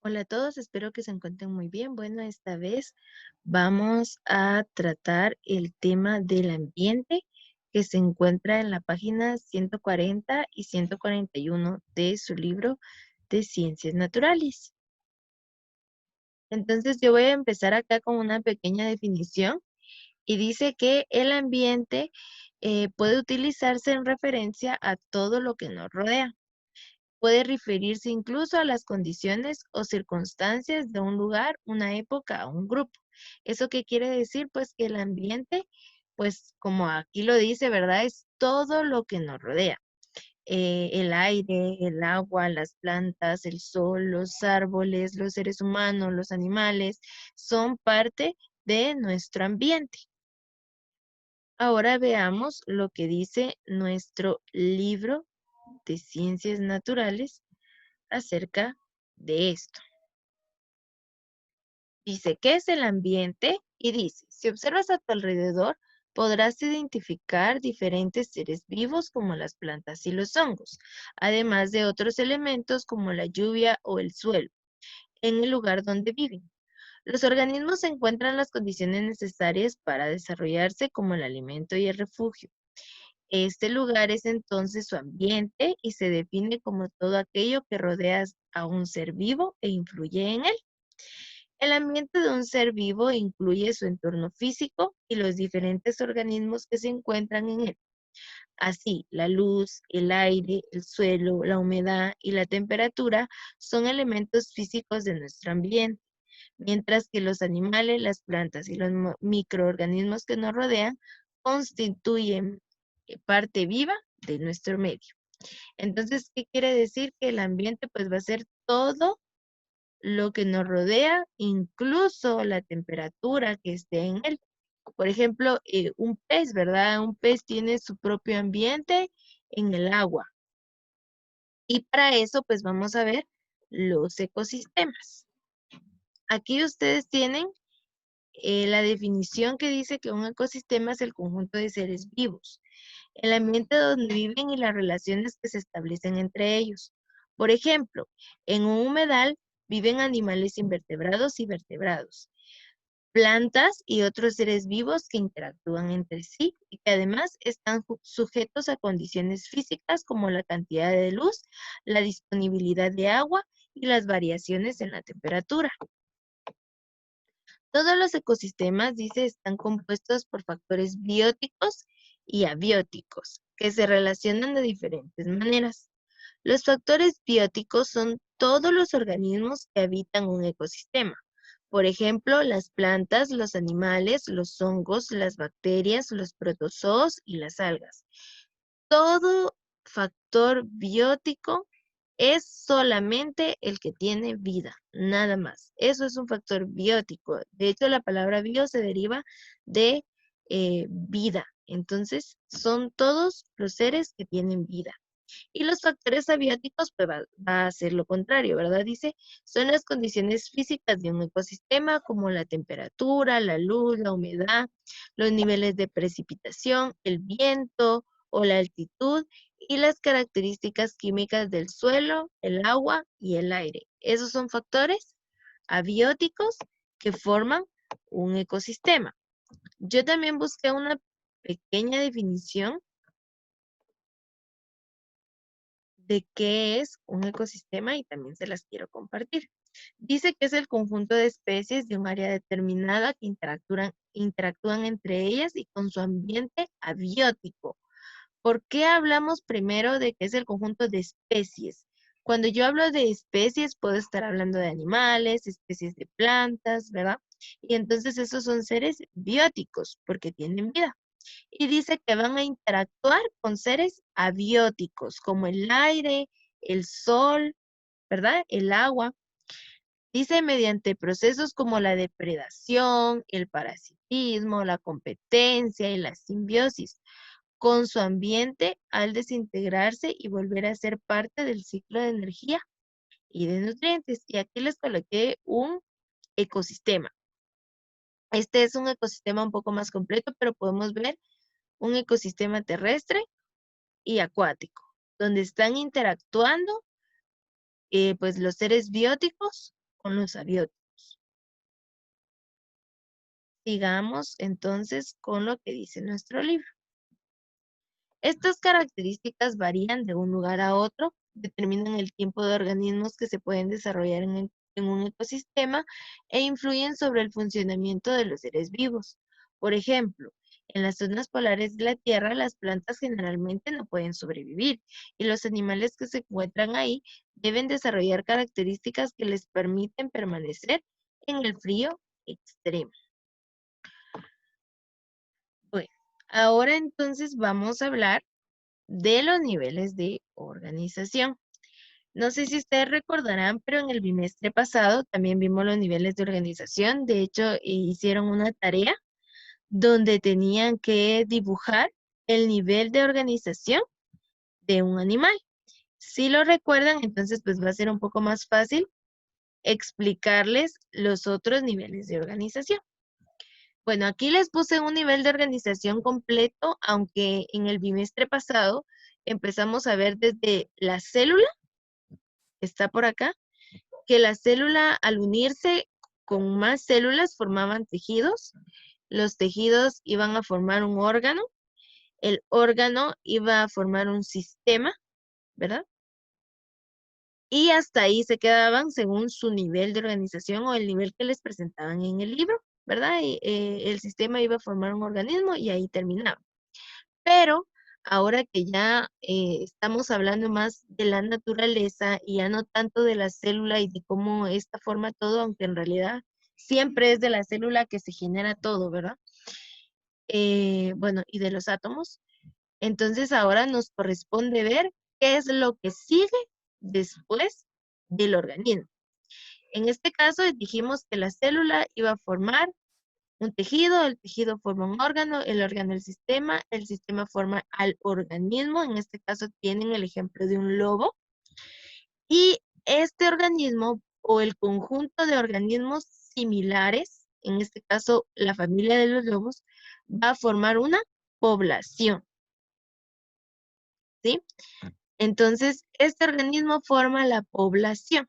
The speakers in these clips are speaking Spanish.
Hola a todos, espero que se encuentren muy bien. Bueno, esta vez vamos a tratar el tema del ambiente que se encuentra en la página 140 y 141 de su libro de Ciencias Naturales. Entonces yo voy a empezar acá con una pequeña definición y dice que el ambiente puede utilizarse en referencia a todo lo que nos rodea. Puede referirse incluso a las condiciones o circunstancias de un lugar, una época o un grupo. ¿Eso qué quiere decir? Pues que el ambiente, pues como aquí lo dice, ¿verdad? Es todo lo que nos rodea. El aire, el agua, las plantas, el sol, los árboles, los seres humanos, los animales, son parte de nuestro ambiente. Ahora veamos lo que dice nuestro libro de Ciencias Naturales acerca de esto. Dice, ¿qué es el ambiente? Y dice, si observas a tu alrededor, podrás identificar diferentes seres vivos como las plantas y los hongos, además de otros elementos como la lluvia o el suelo, en el lugar donde viven. Los organismos encuentran las condiciones necesarias para desarrollarse como el alimento y el refugio. Este lugar es entonces su ambiente y se define como todo aquello que rodea a un ser vivo e influye en él. El ambiente de un ser vivo incluye su entorno físico y los diferentes organismos que se encuentran en él. Así, la luz, el aire, el suelo, la humedad y la temperatura son elementos físicos de nuestro ambiente, mientras que los animales, las plantas y los microorganismos que nos rodean constituyen parte viva de nuestro medio. Entonces, ¿qué quiere decir? Que el ambiente pues va a ser todo lo que nos rodea, incluso la temperatura que esté en él. Por ejemplo, un pez, ¿verdad? Un pez tiene su propio ambiente en el agua. Y para eso, pues vamos a ver los ecosistemas. Aquí ustedes tienen la definición que dice que un ecosistema es el conjunto de seres vivos, el ambiente donde viven y las relaciones que se establecen entre ellos. Por ejemplo, en un humedal viven animales invertebrados y vertebrados, plantas y otros seres vivos que interactúan entre sí y que además están sujetos a condiciones físicas como la cantidad de luz, la disponibilidad de agua y las variaciones en la temperatura. Todos los ecosistemas, dice, están compuestos por factores bióticos y abióticos que se relacionan de diferentes maneras. Los factores bióticos son todos los organismos que habitan un ecosistema. Por ejemplo, las plantas, los animales, los hongos, las bacterias, los protozoos y las algas. Todo factor biótico es solamente el que tiene vida, nada más. Eso es un factor biótico. De hecho, la palabra bio se deriva de vida. Entonces, son todos los seres que tienen vida. Y los factores abióticos pues va a ser lo contrario, ¿verdad? Dice, son las condiciones físicas de un ecosistema como la temperatura, la luz, la humedad, los niveles de precipitación, el viento o la altitud y las características químicas del suelo, el agua y el aire. Esos son factores abióticos que forman un ecosistema. Yo también busqué una pequeña definición de qué es un ecosistema y también se las quiero compartir. Dice que es el conjunto de especies de un área determinada que interactúan entre ellas y con su ambiente abiótico. ¿Por qué hablamos primero de que es el conjunto de especies? Cuando yo hablo de especies, puedo estar hablando de animales, especies de plantas, ¿verdad? Y entonces esos son seres bióticos porque tienen vida y dice que van a interactuar con seres abióticos, como el aire, el sol, ¿verdad? El agua. Dice mediante procesos como la depredación, el parasitismo, la competencia y la simbiosis con su ambiente al desintegrarse y volver a ser parte del ciclo de energía y de nutrientes. Y aquí les coloqué un ecosistema. Este es un ecosistema un poco más completo, pero podemos ver un ecosistema terrestre y acuático, donde están interactuando pues los seres bióticos con los abióticos. Sigamos entonces con lo que dice nuestro libro. Estas características varían de un lugar a otro, determinan el tiempo de organismos que se pueden desarrollar en un ecosistema e influyen sobre el funcionamiento de los seres vivos. Por ejemplo, en las zonas polares de la Tierra, las plantas generalmente no pueden sobrevivir y los animales que se encuentran ahí deben desarrollar características que les permiten permanecer en el frío extremo. Bueno, ahora entonces vamos a hablar de los niveles de organización. No sé si ustedes recordarán, pero en el bimestre pasado también vimos los niveles de organización. De hecho, hicieron una tarea donde tenían que dibujar el nivel de organización de un animal. Si lo recuerdan, entonces pues va a ser un poco más fácil explicarles los otros niveles de organización. Bueno, aquí les puse un nivel de organización completo, aunque en el bimestre pasado empezamos a ver desde la célula, está por acá, que la célula al unirse con más células formaban tejidos, los tejidos iban a formar un órgano, el órgano iba a formar un sistema, ¿verdad? Y hasta ahí se quedaban según su nivel de organización o el nivel que les presentaban en el libro, ¿verdad? Y, el sistema iba a formar un organismo y ahí terminaba. Pero ahora que ya estamos hablando más de la naturaleza y ya no tanto de la célula y de cómo esta forma todo, aunque en realidad siempre es de la célula que se genera todo, ¿verdad? Bueno, y de los átomos. Entonces ahora nos corresponde ver qué es lo que sigue después del organismo. En este caso dijimos que la célula iba a formar un tejido, el tejido forma un órgano, el órgano el sistema forma al organismo, en este caso tienen el ejemplo de un lobo, y este organismo o el conjunto de organismos similares, en este caso la familia de los lobos, va a formar una población, ¿sí? Entonces, este organismo forma la población.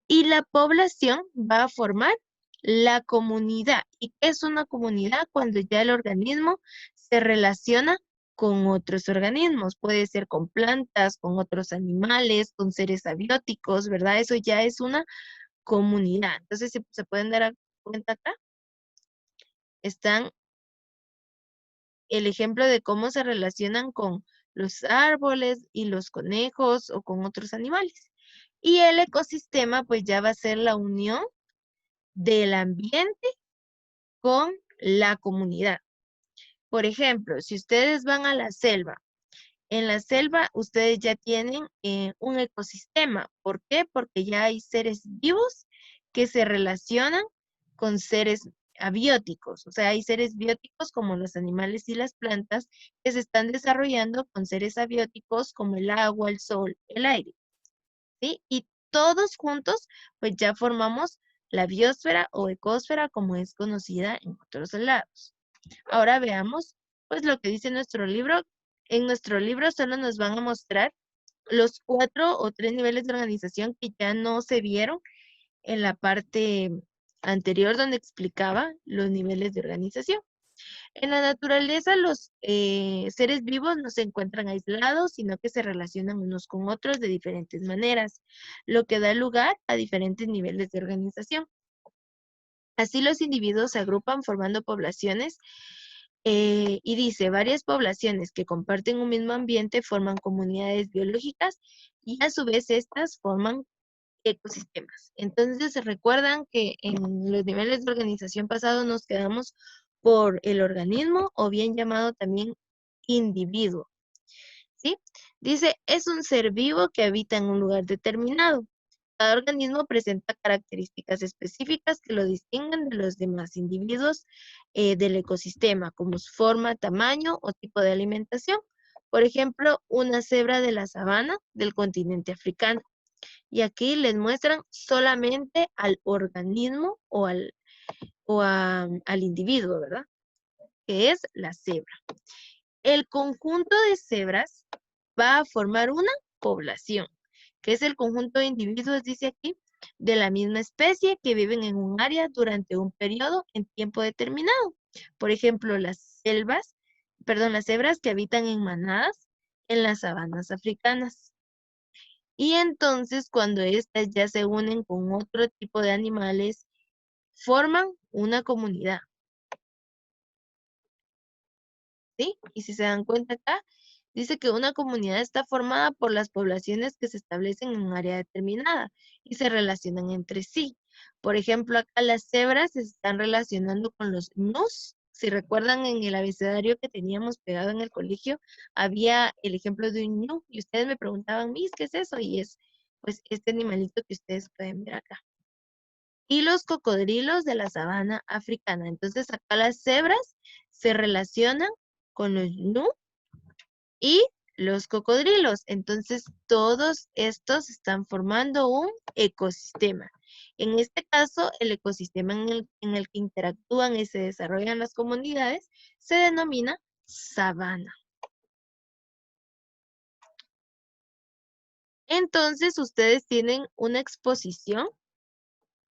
Y la población va a formar la comunidad. ¿Y qué es una comunidad? Cuando ya el organismo se relaciona con otros organismos. Puede ser con plantas, con otros animales, con seres abióticos, ¿verdad? Eso ya es una comunidad. Entonces, si se pueden dar cuenta acá, están el ejemplo de cómo se relacionan con los árboles y los conejos o con otros animales. Y el ecosistema, pues ya va a ser la unión del ambiente con la comunidad. Por ejemplo, si ustedes van a la selva, en la selva ustedes ya tienen un ecosistema. ¿Por qué? Porque ya hay seres vivos que se relacionan con seres abióticos. O sea, hay seres bióticos como los animales y las plantas que se están desarrollando con seres abióticos como el agua, el sol, el aire. ¿Sí? Y todos juntos, pues ya formamos la biosfera o ecosfera como es conocida en otros lados. Ahora veamos, pues lo que dice nuestro libro. En nuestro libro solo nos van a mostrar los 4 o 3 niveles de organización que ya no se vieron en la parte anterior donde explicaba los niveles de organización. En la naturaleza los seres vivos no se encuentran aislados, sino que se relacionan unos con otros de diferentes maneras, lo que da lugar a diferentes niveles de organización. Así los individuos se agrupan formando poblaciones y dice, varias poblaciones que comparten un mismo ambiente forman comunidades biológicas y a su vez estas forman ecosistemas. Entonces, recuerdan que en los niveles de organización pasados nos quedamos por el organismo o bien llamado también individuo, ¿sí? Dice, es un ser vivo que habita en un lugar determinado. Cada organismo presenta características específicas que lo distinguen de los demás individuos del ecosistema, como su forma, tamaño o tipo de alimentación. Por ejemplo, una cebra de la sabana del continente africano. Y aquí les muestran solamente al organismo al individuo, ¿verdad? Que es la cebra. El conjunto de cebras va a formar una población, que es el conjunto de individuos, dice aquí, de la misma especie que viven en un área durante un periodo en tiempo determinado. Por ejemplo, las cebras que habitan en manadas en las sabanas africanas. Y entonces cuando éstas ya se unen con otro tipo de animales, forman una comunidad, ¿sí? Y si se dan cuenta acá, dice que una comunidad está formada por las poblaciones que se establecen en un área determinada y se relacionan entre sí. Por ejemplo, acá las cebras se están relacionando con los gnus. Si recuerdan en el abecedario que teníamos pegado en el colegio, había el ejemplo de un gnu y ustedes me preguntaban, Miss, ¿qué es eso? Y es pues este animalito que ustedes pueden ver acá. Y los cocodrilos de la sabana africana. Entonces acá las cebras se relacionan con los gnu y los cocodrilos. Entonces, todos estos están formando un ecosistema. En este caso, el ecosistema en el que interactúan y se desarrollan las comunidades se denomina sabana. Entonces, ustedes tienen una exposición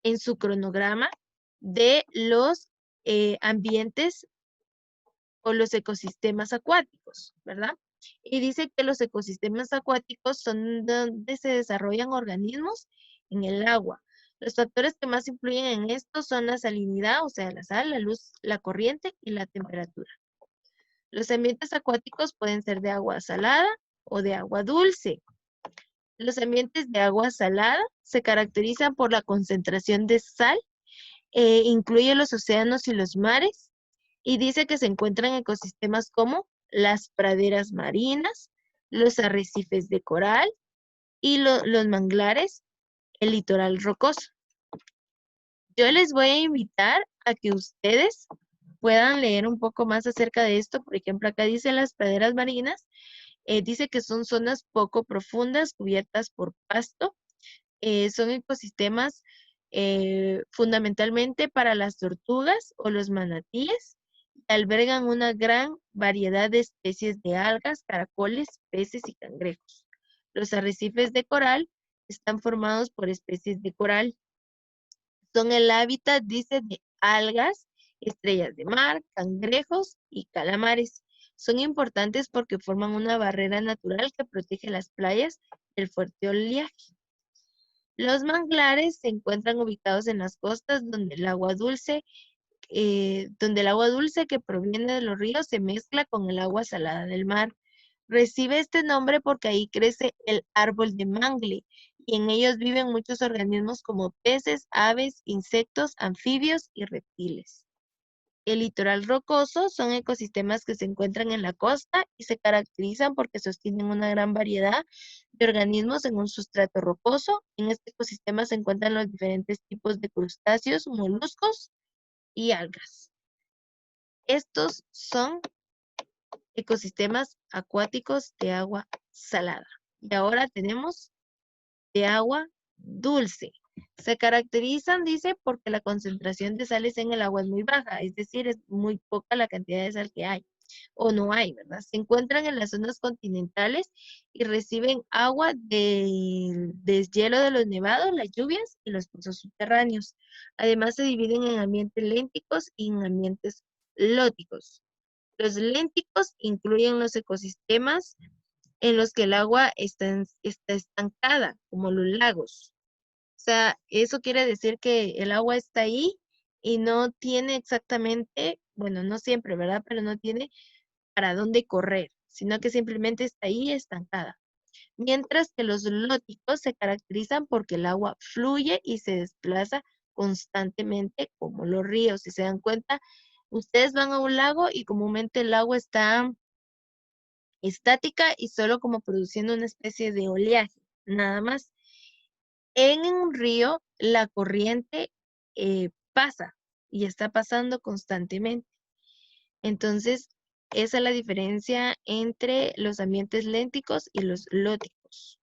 en su cronograma de los ambientes o los ecosistemas acuáticos, ¿verdad? Y dice que los ecosistemas acuáticos son donde se desarrollan organismos en el agua. Los factores que más influyen en esto son la salinidad, o sea, la sal, la luz, la corriente y la temperatura. Los ambientes acuáticos pueden ser de agua salada o de agua dulce. Los ambientes de agua salada se caracterizan por la concentración de sal, incluye los océanos y los mares, y dice que se encuentran ecosistemas como las praderas marinas, los arrecifes de coral y los manglares, el litoral rocoso. Yo les voy a invitar a que ustedes puedan leer un poco más acerca de esto. Por ejemplo, acá dice las praderas marinas, dice que son zonas poco profundas cubiertas por pasto. Son ecosistemas fundamentalmente para las tortugas o los manatíes. Albergan una gran variedad de especies de algas, caracoles, peces y cangrejos. Los arrecifes de coral están formados por especies de coral. Son el hábitat, dice, de algas, estrellas de mar, cangrejos y calamares. Son importantes porque forman una barrera natural que protege las playas del fuerte oleaje. Los manglares se encuentran ubicados en las costas donde el agua dulce que proviene de los ríos se mezcla con el agua salada del mar. Recibe este nombre porque ahí crece el árbol de mangle y en ellos viven muchos organismos como peces, aves, insectos, anfibios y reptiles. El litoral rocoso son ecosistemas que se encuentran en la costa y se caracterizan porque sostienen una gran variedad de organismos en un sustrato rocoso. En este ecosistema se encuentran los diferentes tipos de crustáceos, moluscos y algas. Estos son ecosistemas acuáticos de agua salada. Y ahora tenemos de agua dulce. Se caracterizan, dice, porque la concentración de sales en el agua es muy baja, es decir, es muy poca la cantidad de sal que hay, o no hay, ¿verdad? Se encuentran en las zonas continentales y reciben agua del deshielo de los nevados, las lluvias y los pozos subterráneos. Además, se dividen en ambientes lénticos y en ambientes lóticos. Los lénticos incluyen los ecosistemas en los que el agua está estancada, como los lagos. O sea, eso quiere decir que el agua está ahí y no tiene exactamente, bueno, no siempre, ¿verdad? Pero no tiene para dónde correr, sino que simplemente está ahí estancada. Mientras que los lóticos se caracterizan porque el agua fluye y se desplaza constantemente como los ríos. Si se dan cuenta, ustedes van a un lago y comúnmente el agua está estática y solo como produciendo una especie de oleaje, nada más. En un río, la corriente pasa y está pasando constantemente. Entonces, esa es la diferencia entre los ambientes lénticos y los lóticos.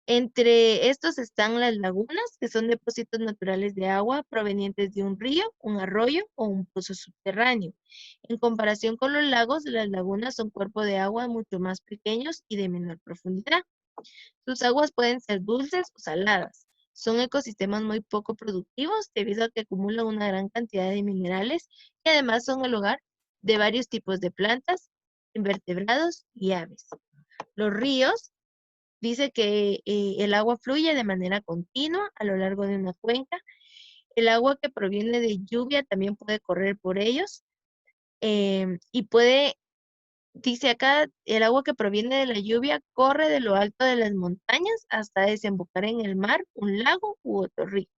Entre estos están las lagunas, que son depósitos naturales de agua provenientes de un río, un arroyo o un pozo subterráneo. En comparación con los lagos, las lagunas son cuerpos de agua mucho más pequeños y de menor profundidad. Sus aguas pueden ser dulces o saladas. Son ecosistemas muy poco productivos debido a que acumulan una gran cantidad de minerales y además son el hogar de varios tipos de plantas, invertebrados y aves. Los ríos, dice que el agua fluye de manera continua a lo largo de una cuenca. El agua que proviene de lluvia también puede correr por ellos y puede, dice acá, el agua que proviene de la lluvia corre de lo alto de las montañas hasta desembocar en el mar, un lago u otro río.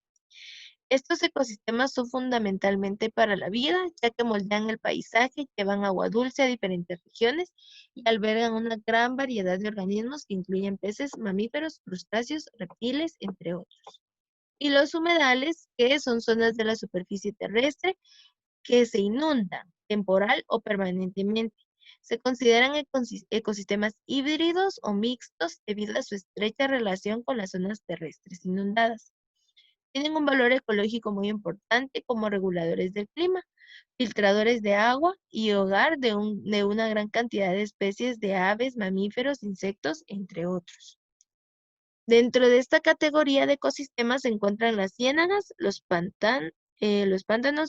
Estos ecosistemas son fundamentalmente para la vida, ya que moldean el paisaje, llevan agua dulce a diferentes regiones y albergan una gran variedad de organismos que incluyen peces, mamíferos, crustáceos, reptiles, entre otros. Y los humedales, que son zonas de la superficie terrestre que se inundan temporal o permanentemente. Se consideran ecosistemas híbridos o mixtos debido a su estrecha relación con las zonas terrestres inundadas. Tienen un valor ecológico muy importante como reguladores del clima, filtradores de agua y hogar de una gran cantidad de especies de aves, mamíferos, insectos, entre otros. Dentro de esta categoría de ecosistemas se encuentran las ciénagas, los pantanos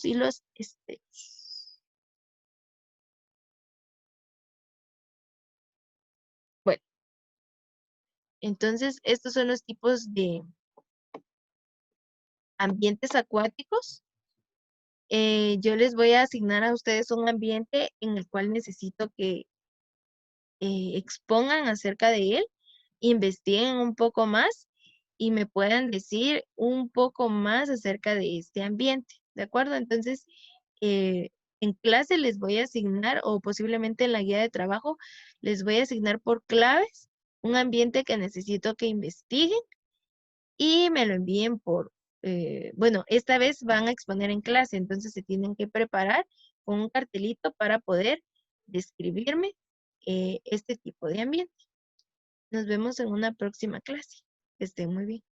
y los estechos. Bueno, entonces estos son los tipos de ambientes acuáticos. Yo les voy a asignar a ustedes un ambiente en el cual necesito que expongan acerca de él, investiguen un poco más y me puedan decir un poco más acerca de este ambiente, ¿de acuerdo? Entonces, en clase les voy a asignar, o posiblemente en la guía de trabajo, les voy a asignar por claves un ambiente que necesito que investiguen y me lo envíen bueno, esta vez van a exponer en clase, entonces se tienen que preparar con un cartelito para poder describirme este tipo de ambiente. Nos vemos en una próxima clase. Que estén muy bien.